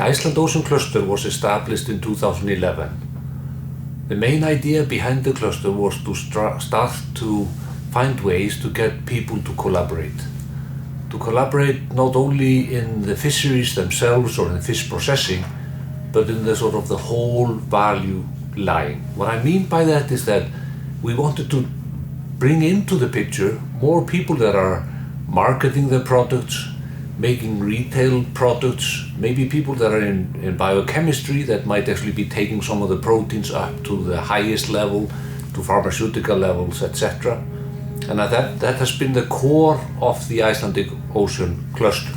The Iceland Ocean Cluster was established in 2011. The main idea behind the cluster was to start to find ways to get people to collaborate. To collaborate not only in the fisheries themselves or in fish processing, but in the sort of the whole value line. What I mean by that is that we wanted to bring into the picture more people that are marketing their products, making retail products, maybe people that are in biochemistry that might actually be taking some of the proteins up to the highest level, to pharmaceutical levels, etc. And that has been the core of the Icelandic Ocean Cluster.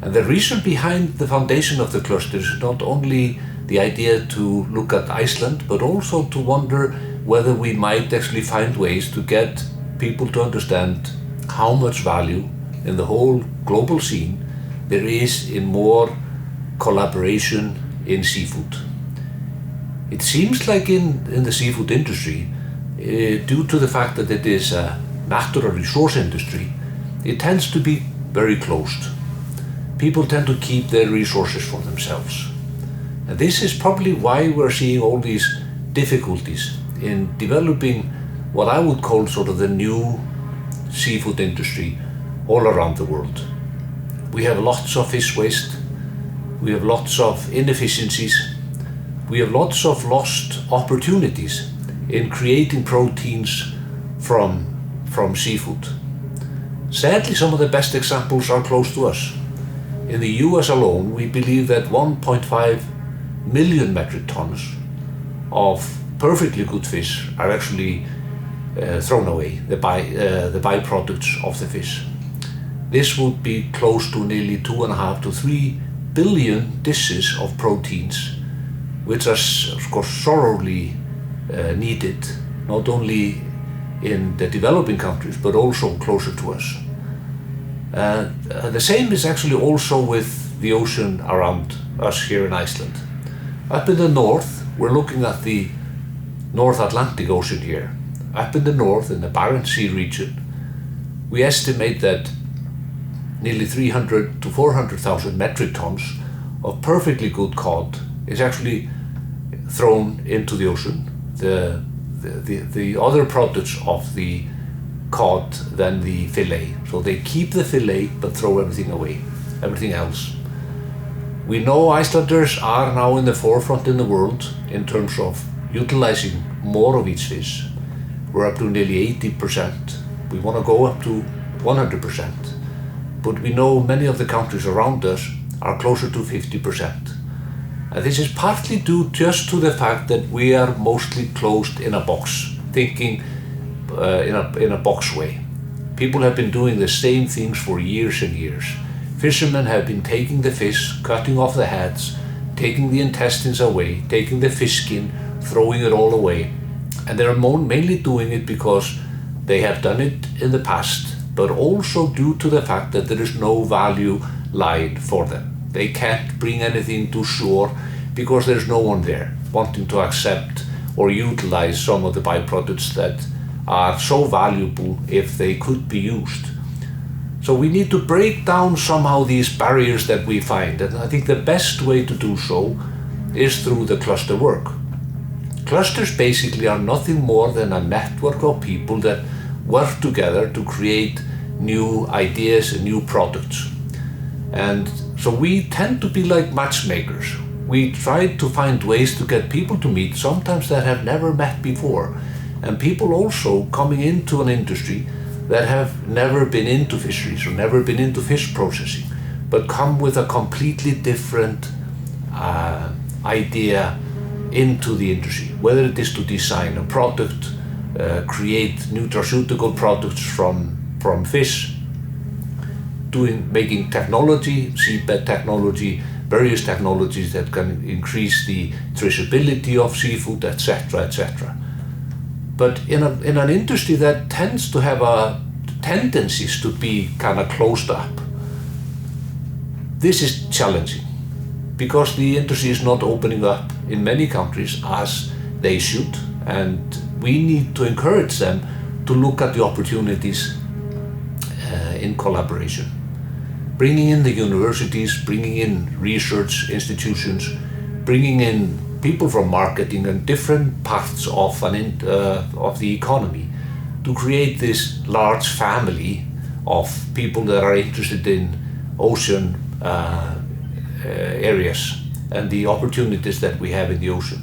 And the reason behind the foundation of the cluster is not only the idea to look at Iceland, but also to wonder whether we might actually find ways to get people to understand how much value in the whole global scene there is in more collaboration in seafood. It seems like in the seafood industry, due to the fact that it is a natural resource industry, it tends to be very closed. People tend to keep their resources for themselves. And this is probably why we're seeing all these difficulties in developing what I would call sort of the new seafood industry all around the world. We have lots of fish waste, we have lots of inefficiencies, we have lots of lost opportunities in creating proteins from seafood. Sadly, some of the best examples are close to us. In the US alone, we believe that 1.5 million metric tons of perfectly good fish are actually thrown away, the byproducts of the fish. This would be close to nearly 2.5 to 3 billion dishes of proteins, which are of course sorely needed, not only in the developing countries, but also closer to us. The same is actually also with the ocean around us here in Iceland. Up in the north, we're looking at the North Atlantic Ocean here. Up in the north, in the Barents Sea region, we estimate that nearly 300 to 400,000 metric tons of perfectly good cod is actually thrown into the ocean. The other products of the cod than the fillet. So they keep the fillet but throw everything away, everything else. We know Icelanders are now in the forefront in the world in terms of utilizing more of each fish. We're up to nearly 80%. We want to go up to 100%. But we know many of the countries around us are closer to 50%. And this is partly due just to the fact that we are mostly closed in a box, thinking in a box way. People have been doing the same things for years and years. Fishermen have been taking the fish, cutting off the heads, taking the intestines away, taking the fish skin, throwing it all away. And they're mainly doing it because they have done it in the past, but also due to the fact that there is no value line for them. They can't bring anything to shore because there's no one there wanting to accept or utilize some of the byproducts that are so valuable if they could be used. So we need to break down somehow these barriers that we find, and I think the best way to do so is through the cluster work. Clusters basically are nothing more than a network of people that work together to create new ideas and new products. And so we tend to be like matchmakers. We try to find ways to get people to meet, sometimes that have never met before, and people also coming into an industry that have never been into fisheries or never been into fish processing, but come with a completely different idea into the industry, whether it is to design a product, create nutraceutical products from fish, making technology, seabed technology, various technologies that can increase the traceability of seafood, etc., etc. But in an industry that tends to have tendencies to be kind of closed up, this is challenging because the industry is not opening up in many countries as they should, and we need to encourage them to look at the opportunities in collaboration. bringing in the universities, bringing in research institutions, bringing in people from marketing and different parts of the economy to create this large family of people that are interested in ocean areas and the opportunities that we have in the ocean.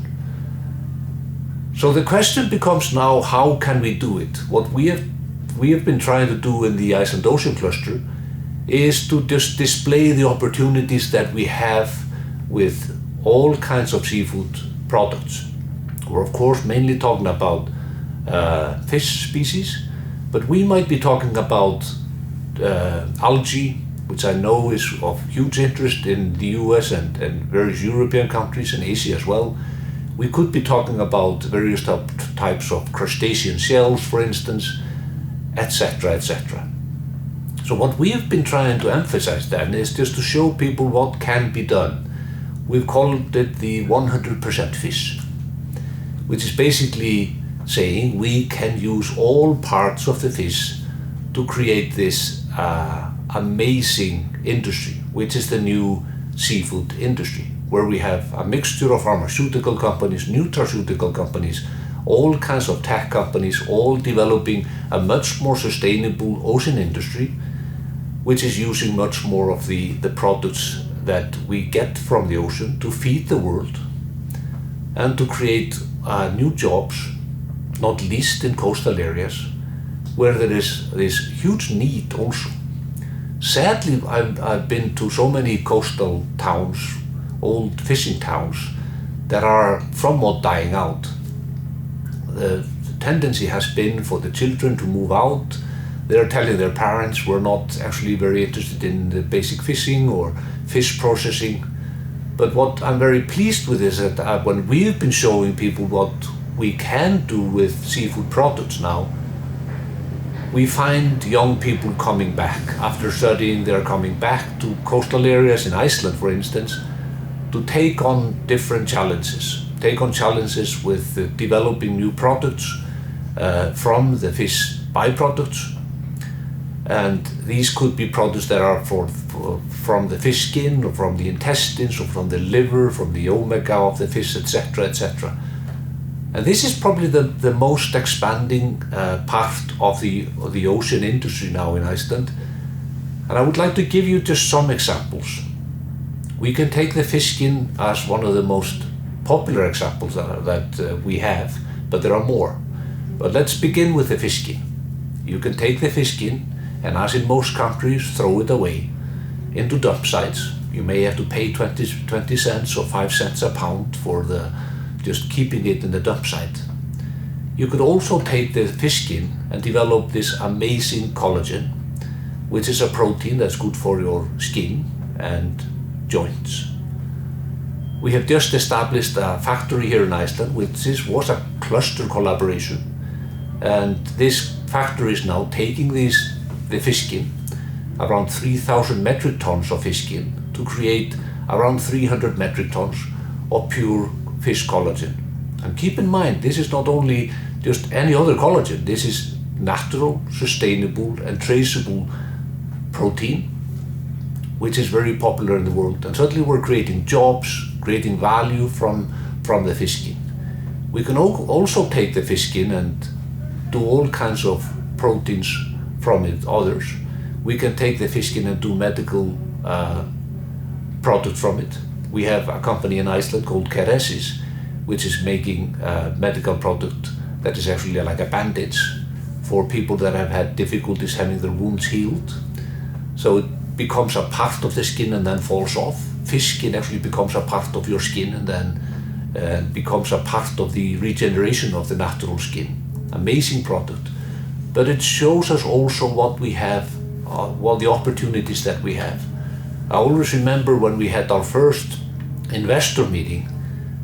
So the question becomes now, how can we do it? What we have been trying to do in the Iceland Ocean Cluster is to just display the opportunities that we have with all kinds of seafood products. We're of course mainly talking about fish species, but we might be talking about algae, which I know is of huge interest in the US and various European countries and Asia as well. We could be talking about various types of crustacean shells, for instance, etc., etc. So what we have been trying to emphasize then is just to show people what can be done. We've called it the 100% fish, which is basically saying we can use all parts of the fish to create this amazing industry, which is the new seafood industry, where we have a mixture of pharmaceutical companies, nutraceutical companies, all kinds of tech companies, all developing a much more sustainable ocean industry, which is using much more of the products that we get from the ocean to feed the world and to create new jobs, not least in coastal areas, where there is this huge need also. Sadly, I've been to so many coastal towns, old fishing towns, that are somewhat dying out. The tendency has been for the children to move out. They're telling their parents we're not actually very interested in the basic fishing or fish processing. But what I'm very pleased with is that when we've been showing people what we can do with seafood products now, we find young people coming back. After studying, they're coming back to coastal areas in Iceland, for instance, to take on different challenges. Take on challenges with developing new products from the fish byproducts. And these could be products that are from the fish skin, or from the intestines, or from the liver, from the omega of the fish, etc., etc. And this is probably the most expanding part of the ocean industry now in Iceland. And I would like to give you just some examples. We can take the fish skin as one of the most popular examples that we have, but there are more. But let's begin with the fish skin. You can take the fish skin and, as in most countries, throw it away into dump sites. You may have to pay 20 cents or 5 cents a pound for just keeping it in the dump site. You could also take the fish skin and develop this amazing collagen, which is a protein that's good for your skin and joints. We have just established a factory here in Iceland, which was a cluster collaboration. And this factory is now taking the fish skin, around 3,000 metric tons of fish skin, to create around 300 metric tons of pure fish collagen. And keep in mind, this is not only just any other collagen. This is natural, sustainable and traceable protein, which is very popular in the world. And certainly we're creating jobs, creating value from the fish skin. We can also take the fish skin and do all kinds of proteins from it, others. We can take the fish skin and do medical products from it. We have a company in Iceland called Keresis, which is making a medical product that is actually like a bandage for people that have had difficulties having their wounds healed. So it becomes a part of the skin and then falls off. Fish skin actually becomes a part of your skin and then becomes a part of the regeneration of the natural skin. Amazing product. But it shows us also what we have, what the opportunities that we have. I always remember when we had our first investor meeting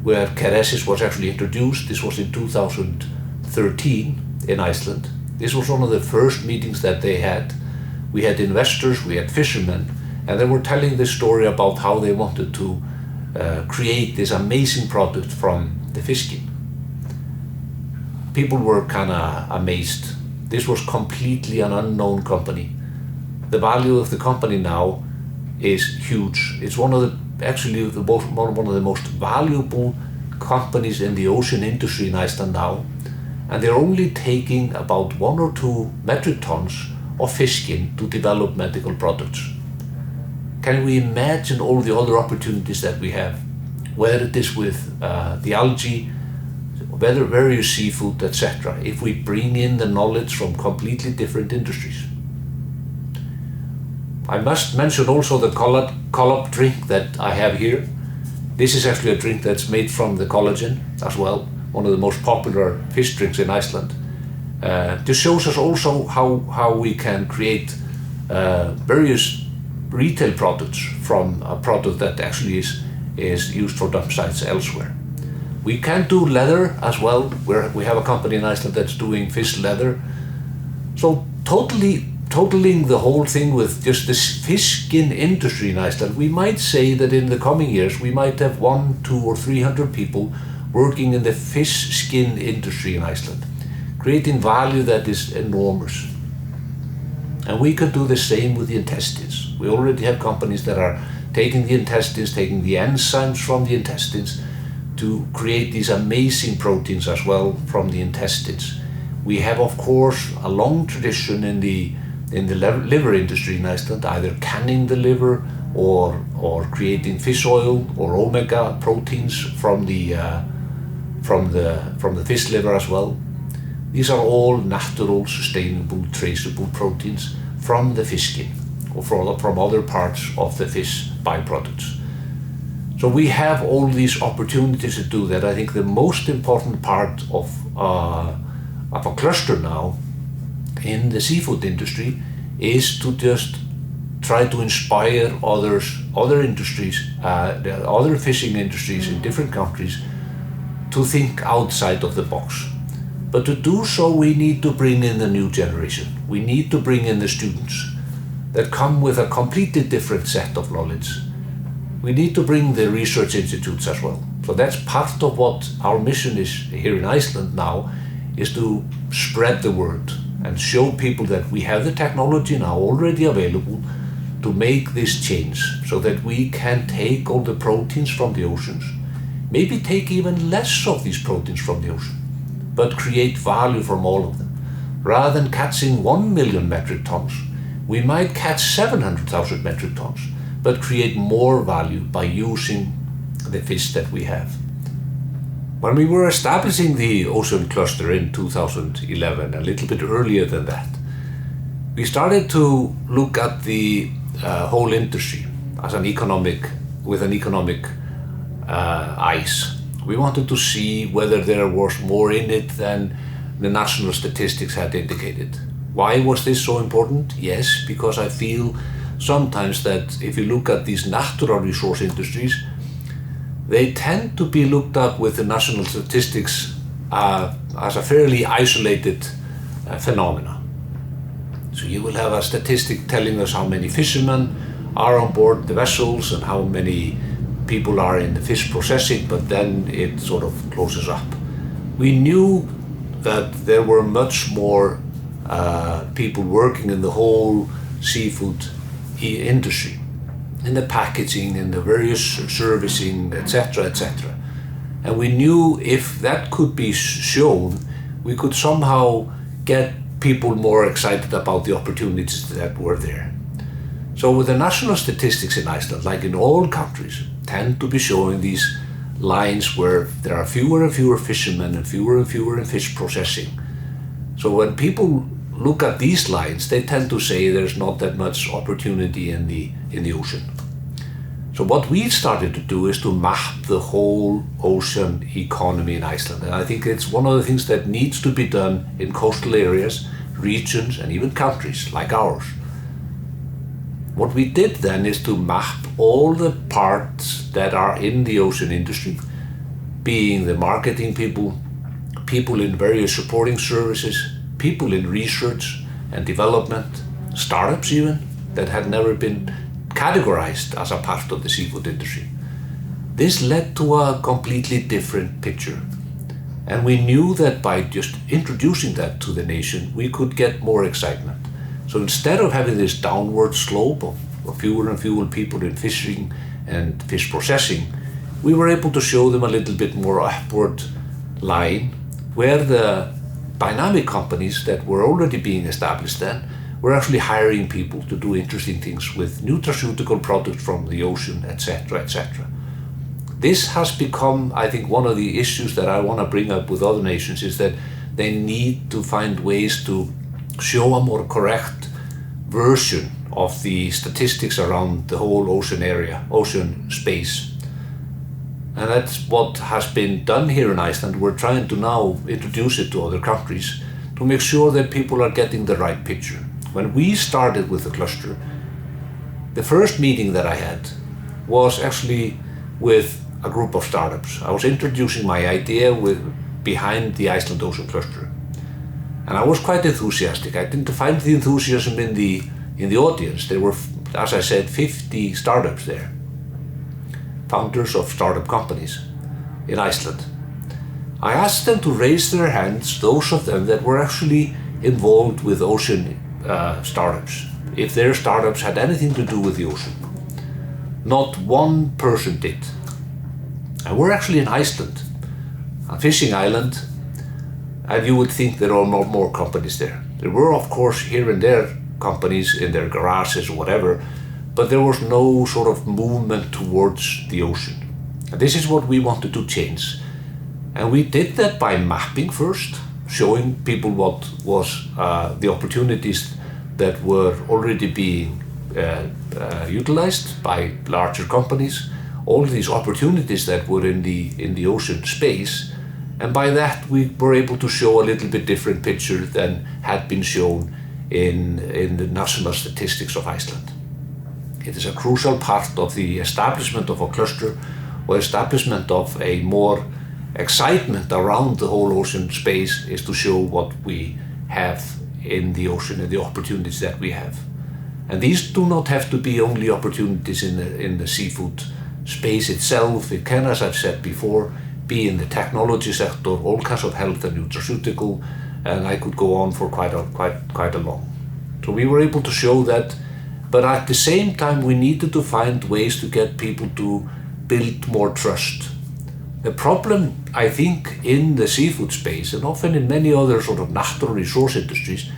where Keresis was actually introduced. This was in 2013 in Iceland. This was one of the first meetings that they had. We had investors, we had fishermen, and they were telling this story about how they wanted to create this amazing product from the fish skin. People were kind of amazed. This was completely an unknown company. The value of the company now is huge. It's one of the most valuable companies in the ocean industry in Iceland now, and they're only taking about 1 or 2 metric tons of fish skin to develop medical products. Can we imagine all the other opportunities that we have, whether it is with the algae, whether various seafood, etc., if we bring in the knowledge from completely different industries? I must mention also the collab drink that I have here. This is actually a drink that's made from the collagen as well, one of the most popular fish drinks in Iceland. This shows us also how we can create various retail products from a product that actually is used for dump sites elsewhere. We can do leather as well, where we have a company in Iceland that's doing fish leather. So totaling the whole thing with just this fish skin industry in Iceland, we might say that in the coming years we might have 100, 200, or 300 people working in the fish skin industry in Iceland, creating value that is enormous. And we could do the same with the intestines. We already have companies that are taking the intestines, taking the enzymes from the intestines to create these amazing proteins as well from the intestines. We have, of course, a long tradition in the liver industry in Iceland, either canning the liver or creating fish oil or omega proteins from the fish liver as well. These are all natural, sustainable, traceable proteins from the fish skin or from other parts of the fish byproducts. So we have all these opportunities to do that. I think the most important part of a cluster now in the seafood industry is to just try to inspire other industries, the other fishing industries in different countries to think outside of the box. But to do so, we need to bring in the new generation. We need to bring in the students that come with a completely different set of knowledge. We need to bring the research institutes as well. So that's part of what our mission is here in Iceland now, is to spread the word and show people that we have the technology now already available to make this change so that we can take all the proteins from the oceans, maybe take even less of these proteins from the ocean, but create value from all of them. Rather than catching 1 million metric tons, we might catch 700,000 metric tons, but create more value by using the fish that we have. When we were establishing the ocean cluster in 2011, a little bit earlier than that, we started to look at the whole industry as with an economic eyes. We wanted to see whether there was more in it than the national statistics had indicated. Why was this so important? Yes, because I feel sometimes that if you look at these natural resource industries, they tend to be looked at with the national statistics as a fairly isolated phenomena. So you will have a statistic telling us how many fishermen are on board the vessels and how many people are in the fish processing, but then it sort of closes up. We knew that there were much more people working in the whole seafood industry, in the packaging, in the various servicing, etc., etc. And we knew if that could be shown, we could somehow get people more excited about the opportunities that were there. So with the national statistics in Iceland, like in all countries, tend to be showing these lines where there are fewer and fewer fishermen and fewer in fish processing. So when people look at these lines, they tend to say there's not that much opportunity in the ocean. So what we started to do is to map the whole ocean economy in Iceland. And I think it's one of the things that needs to be done in coastal areas, regions, and even countries like ours. What we did then is to map all the parts that are in the ocean industry, being the marketing people, people in various supporting services, people in research and development, startups even, that had never been categorized as a part of the seafood industry. This led to a completely different picture. And we knew that by just introducing that to the nation, we could get more excitement. So instead of having this downward slope of fewer and fewer people in fishing and fish processing, we were able to show them a little bit more upward line, where the dynamic companies that were already being established then were actually hiring people to do interesting things with nutraceutical products from the ocean, etc., etc. This has become, I think, one of the issues that I want to bring up with other nations, is that they need to find ways to show a more correct version of the statistics around the whole ocean area, ocean space. And that's what has been done here in Iceland. We're trying to now introduce it to other countries to make sure that people are getting the right picture. When we started with the cluster, the first meeting that I had was actually with a group of startups. I was introducing my idea behind the Iceland Ocean Cluster. And I was quite enthusiastic. I didn't find the enthusiasm in the audience. There were, as I said, 50 startups there. Founders of startup companies in Iceland. I asked them to raise their hands, those of them that were actually involved with ocean startups, if their startups had anything to do with the ocean. Not one person did. And we're actually in Iceland, a fishing island, and you would think there are not more companies there. There were, of course, here and there companies in their garages or whatever, but there was no sort of movement towards the ocean. And this is what we wanted to change. And we did that by mapping first, showing people what was the opportunities that were already being utilized by larger companies, all these opportunities that were in the ocean space. And by that we were able to show a little bit different picture than had been shown in the national statistics of Iceland. It is a crucial part of the establishment of a cluster, or establishment of a more excitement around the whole ocean space, is to show what we have in the ocean and the opportunities that we have. And these do not have to be only opportunities in the seafood space itself. It can, as I've said before, be in the technology sector, all kinds of health and nutraceutical, and I could go on for quite a long. So we were able to show that. But at the same time, we needed to find ways to get people to build more trust. The problem, I think, in the seafood space, and often in many other sort of natural resource industries,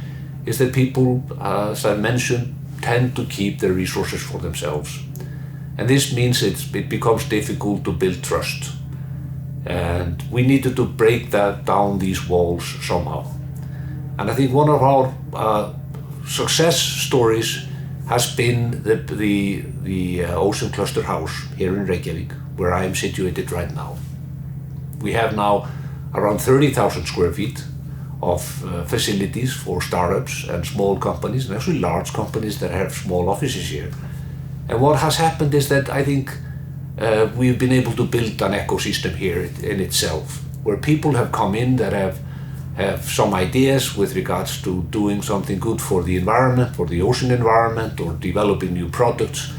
is that people, as I mentioned, tend to keep their resources for themselves. And this means it becomes difficult to build trust. And we needed to break down these walls somehow. And I think one of our success stories has been the Ocean Cluster House here in Reykjavík, where I am situated right now. We have now around 30,000 square feet of facilities for startups and small companies, and actually large companies that have small offices here. And what has happened is that I think we've been able to build an ecosystem here in itself, where people have come in that have some ideas with regards to doing something good for the environment, for the ocean environment, or developing new products.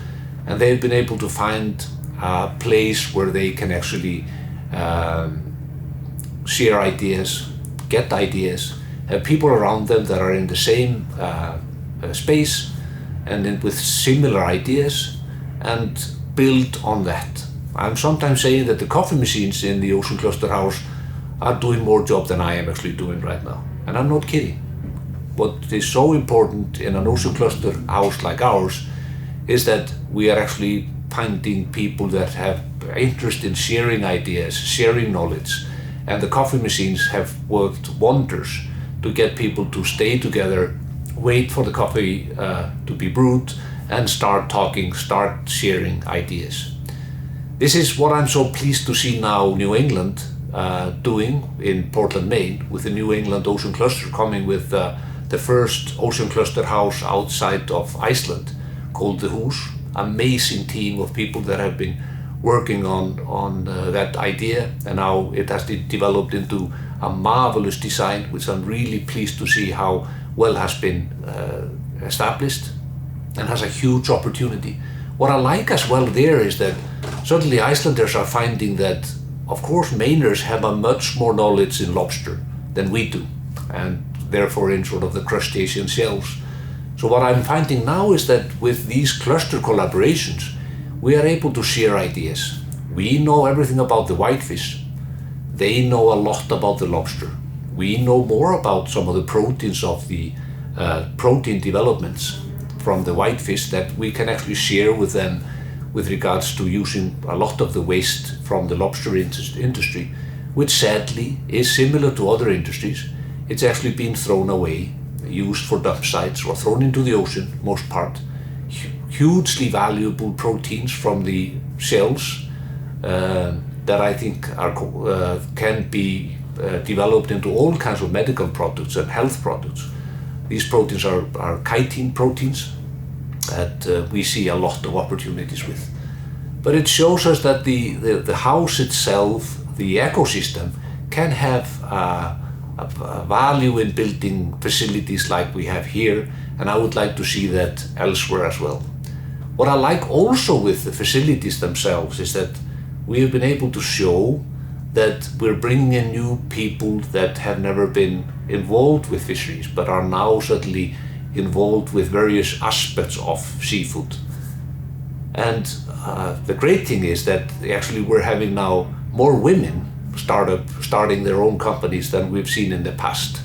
And they've been able to find a place where they can actually share ideas, get ideas, have people around them that are in the same space and then with similar ideas, and build on that. I'm sometimes saying that the coffee machines in the Ocean Cluster House are doing more job than I am actually doing right now. And I'm not kidding. What is so important in an ocean cluster house like ours is that we are actually finding people that have interest in sharing ideas, sharing knowledge. And the coffee machines have worked wonders to get people to stay together, wait for the coffee to be brewed, and start talking, start sharing ideas. This is what I'm so pleased to see now New England doing in Portland, Maine, with the New England Ocean Cluster coming with the first ocean cluster house outside of Iceland called The Hús. Amazing team of people that have been working on that idea, and now it has developed into a marvelous design, which I'm really pleased to see how well has been established and has a huge opportunity. What I like as well there is that suddenly Icelanders are finding that, of course, Mainers have a much more knowledge in lobster than we do, and therefore in sort of the crustacean shells. So what I'm finding now is that with these cluster collaborations, we are able to share ideas. We know everything about the whitefish. They know a lot about the lobster. We know more about some of the proteins of the protein developments from the whitefish that we can actually share with them with regards to using a lot of the waste from the lobster industry, which sadly is similar to other industries. It's actually been thrown away, used for dump sites or thrown into the ocean, most part. Hugely valuable proteins from the shells that I think can be developed into all kinds of medical products and health products. These proteins are chitin proteins that we see a lot of opportunities with. But it shows us that the house itself, the ecosystem, can have a value in building facilities like we have here, and I would like to see that elsewhere as well. What I like also with the facilities themselves is that we have been able to show that we're bringing in new people that have never been involved with fisheries, but are now certainly involved with various aspects of seafood. And the great thing is that actually we're having now more women starting their own companies than we've seen in the past.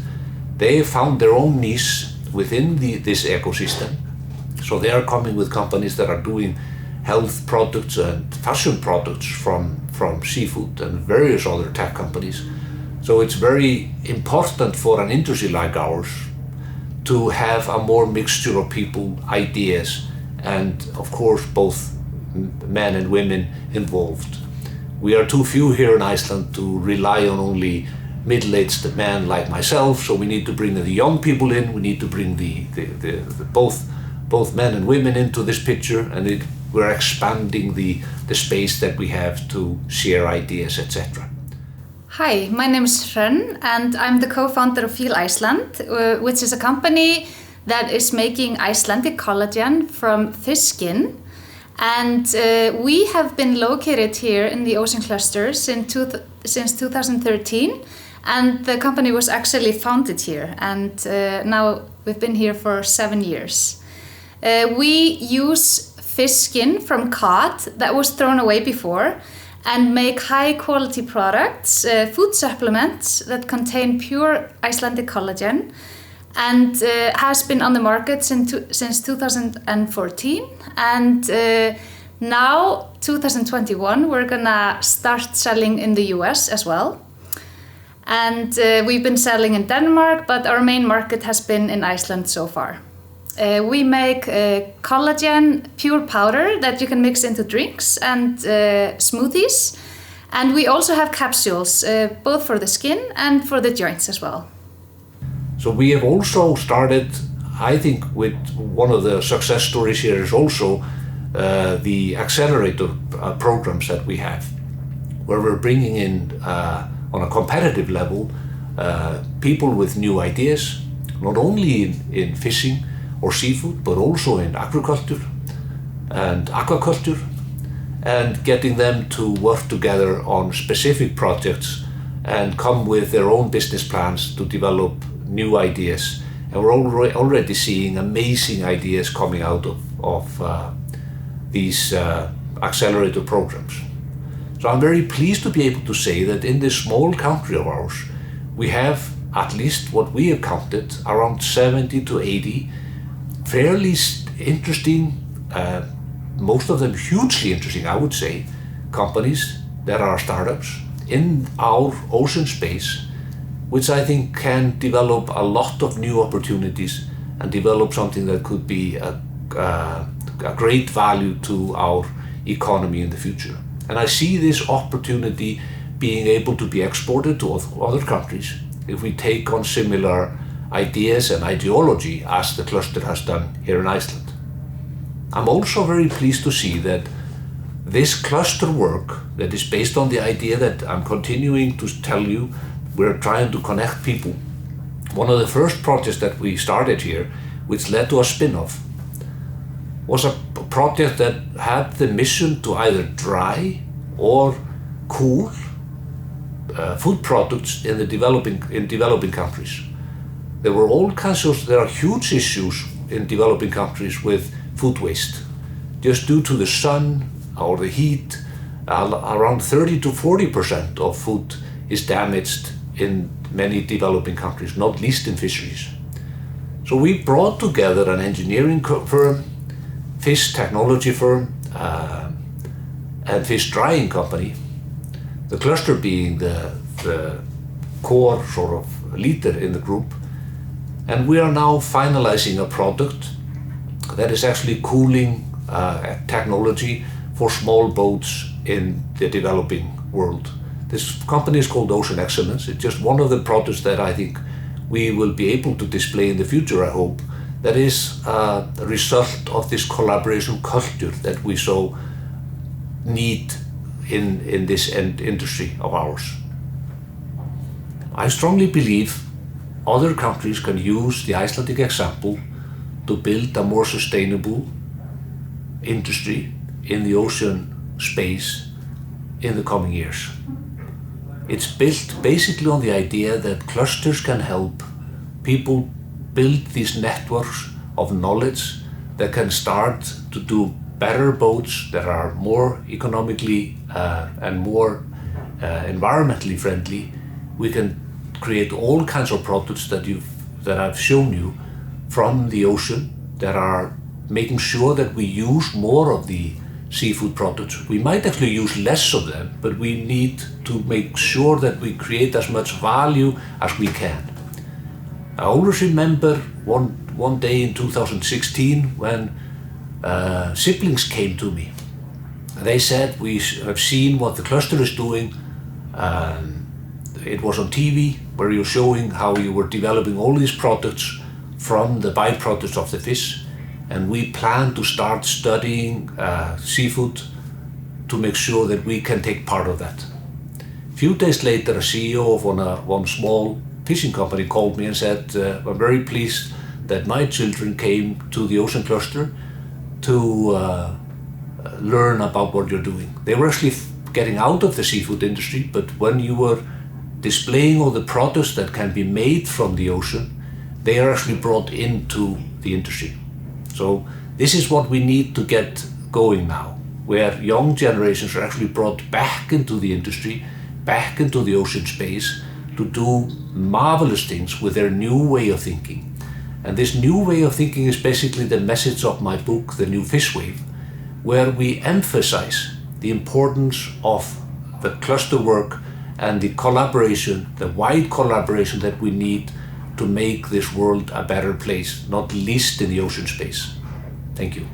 They found their own niche within this ecosystem. So they are coming with companies that are doing health products and fashion products from seafood and various other tech companies. So it's very important for an industry like ours to have a more mixture of people, ideas, and of course both men and women involved. We are too few here in Iceland to rely on only middle-aged men like myself, so we need to bring the young people in, we need to bring both men and women into this picture, and we're expanding the space that we have to share ideas, etc. Hi, my name is Hrönn and I'm the co-founder of Feel Iceland, which is a company that is making Icelandic collagen from fish skin. And we have been located here in the ocean cluster since 2013, and the company was actually founded here, and now we've been here for 7 years. We use fish skin from cod that was thrown away before and make high quality products, food supplements that contain pure Icelandic collagen, and has been on the market since 2014, and now 2021 we're gonna start selling in the US as well, and we've been selling in Denmark, but our main market has been in Iceland so far. We make collagen pure powder that you can mix into drinks and smoothies, and we also have capsules both for the skin and for the joints as well. So we have also started, I think, with one of the success stories here is also the Accelerator Programs that we have, where we're bringing in, on a competitive level, people with new ideas, not only in fishing or seafood, but also in agriculture and aquaculture, and getting them to work together on specific projects and come with their own business plans to develop new ideas. And we're already seeing amazing ideas coming out of these accelerator programs. So I'm very pleased to be able to say that in this small country of ours, we have at least what we have counted, around 70 to 80 fairly interesting, most of them hugely interesting, I would say, companies that are startups in our ocean space, which I think can develop a lot of new opportunities and develop something that could be a great value to our economy in the future. And I see this opportunity being able to be exported to other countries if we take on similar ideas and ideology as the cluster has done here in Iceland. I'm also very pleased to see that this cluster work that is based on the idea that I'm continuing to tell you, we're trying to connect people. One of the first projects that we started here, which led to a spin-off, was a project that had the mission to either dry or cool food products in developing countries. There are huge issues in developing countries with food waste. Just due to the sun or the heat, around 30 to 40% of food is damaged in many developing countries, not least in fisheries. So we brought together an engineering firm, fish technology firm, and fish drying company, the cluster being the core sort of leader in the group. And we are now finalizing a product that is actually cooling technology for small boats in the developing world. This company is called Ocean Excellence. It's just one of the products that I think we will be able to display in the future, I hope, that is a result of this collaboration culture that we so need in this industry of ours. I strongly believe other countries can use the Icelandic example to build a more sustainable industry in the ocean space in the coming years. It's built basically on the idea that clusters can help people build these networks of knowledge that can start to do better boats that are more economically and more environmentally friendly. We can create all kinds of products that I've shown you from the ocean that are making sure that we use more of the seafood products. We might actually use less of them, but we need to make sure that we create as much value as we can. I always remember one day in 2016 when siblings came to me. They said, we have seen what the cluster is doing. It was on TV where you're showing how you were developing all these products from the byproducts of the fish. And we plan to start studying seafood to make sure that we can take part of that. A few days later, a CEO of one small fishing company called me and said, I'm very pleased that my children came to the Ocean Cluster to learn about what you're doing. They were actually getting out of the seafood industry, but when you were displaying all the products that can be made from the ocean, they are actually brought into the industry. So this is what we need to get going now, where young generations are actually brought back into the industry, back into the ocean space to do marvelous things with their new way of thinking. And this new way of thinking is basically the message of my book, The New Fish Wave, where we emphasize the importance of the cluster work and the collaboration, the wide collaboration that we need to make this world a better place, not least in the ocean space. Thank you.